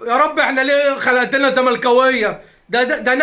يا رب احنا ليه خلقتنا زملكاويه؟ ده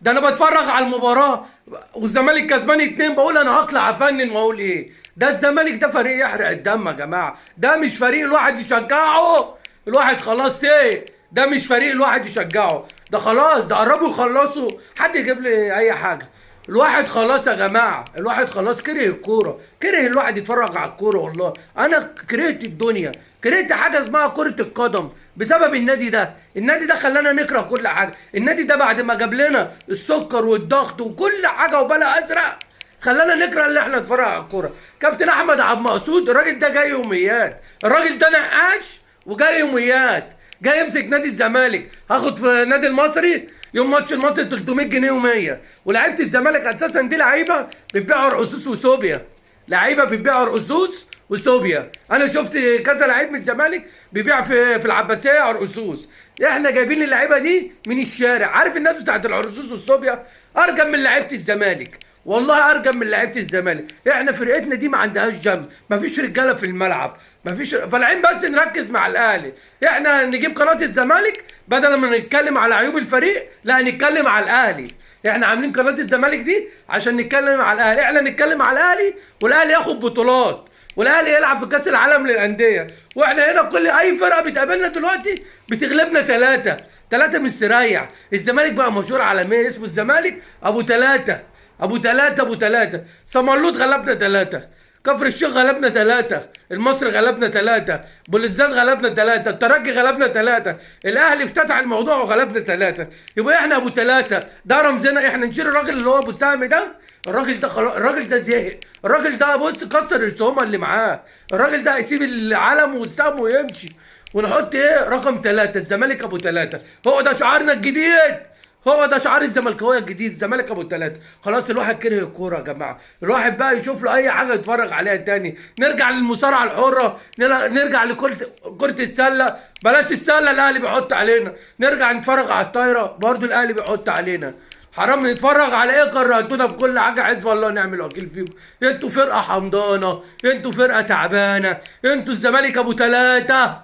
انا بتفرج على المباراه والزمالك كسبان اتنين، بقول انا هطلع افنن واقول ايه؟ ده الزمالك ده فريق يحرق الدم يا جماعه، ده مش فريق الواحد يشجعه. الواحد خلاص ايه؟ ده مش فريق الواحد يشجعه، ده خلاص، ده قربوا يخلصوا. حد يجيب لي اي حاجه. الواحد خلاص يا جماعه، الواحد خلاص كره الكوره، كره الواحد يتفرج على الكوره. والله انا كرهت الدنيا، كرهت حاجه اسمها كره القدم بسبب النادي ده. النادي ده خلانا نكره كل حاجه. النادي ده بعد ما جاب لنا السكر والضغط وكل حاجه وبلا ازرق، خلانا نكره اللي احنا نتفرج على الكوره. كابتن احمد عبد المقصود الراجل ده جاي يوميات، الراجل ده نقاش وجاي يوميات، جاي يمسك نادي الزمالك. هاخد في نادي المصري يوم ماتش المصري 300 جنيه و100. ولاعيبه الزمالك اساسا دي لعيبه بتبيع رقصوص وصوبيا، لعيبه بتبيع رقصوص وصوبيا. انا شفت كذا لعيب من الزمالك بيبيع في العباسيه عرقسوس. احنا جايبين اللعيبه دي من الشارع. عارف الناس بتاعت العرقسوس والصوبيا ارجم من لعيبه الزمالك، والله ارجم من لعيبه الزمالك. احنا فرقتنا دي ما عندهاش جنب، مفيش رجاله في الملعب، مفيش فالعين. بس نركز مع الاهلي. احنا نجيب قناه الزمالك بدل ما نتكلم على عيوب الفريق، لا نتكلم على الاهلي. احنا عاملين قناه الزمالك دي عشان نتكلم على الاهلي. احنا نتكلم على الاهلي والاهلي ياخد بطولات، والاهلي يلعب في كاس العالم للانديه. واحنا هنا كل اي فرقه بتقابلنا دلوقتي بتغلبنا ثلاثه مستريح. الزمالك بقى مشهور عالميا، اسمه الزمالك ابو ثلاثه، ابو ثلاثه. سمرلوط غلبنا ثلاثه، كفر الشيخ غلبنا ثلاثه، المصري غلبنا ثلاثه، بوليزداد غلبنا ثلاثه، الترجي غلبنا ثلاثه، الاهلي افتتح الموضوع وغلبنا ثلاثه. يبقى احنا ابو ثلاثه، ده رمزنا. احنا نشيل الراجل اللي هو ابو سهم ده، الراجل ده خلاص، الراجل ده زهق، الراجل ده بص كسر السهمه اللي معاه، الراجل ده هيسيب العلم والسهم ويمشي. ونحط ايه؟ رقم ثلاثه، الزمالك ابو ثلاثه. هو ده شعارنا الجديد، هو ده شعار الزملكاويه الجديد، الزمالك ابو الثلاثه. خلاص الواحد كره الكوره يا جماعه، الواحد بقى يشوف له اي حاجه يتفرج عليها تاني. نرجع للمصارعه الحره، نرجع كره السله، بلاش السله الاهلي بيحط علينا. نرجع نتفرج على الطايره برضو الاهلي بيحط علينا. حرام نتفرج على ايه؟ كرهتونا في كل حاجه، حسب الله ونعم الوكيل فيكم. انتوا فرقه حمضانه، انتوا فرقه تعبانه، انتوا الزمالك ابو ثلاثه.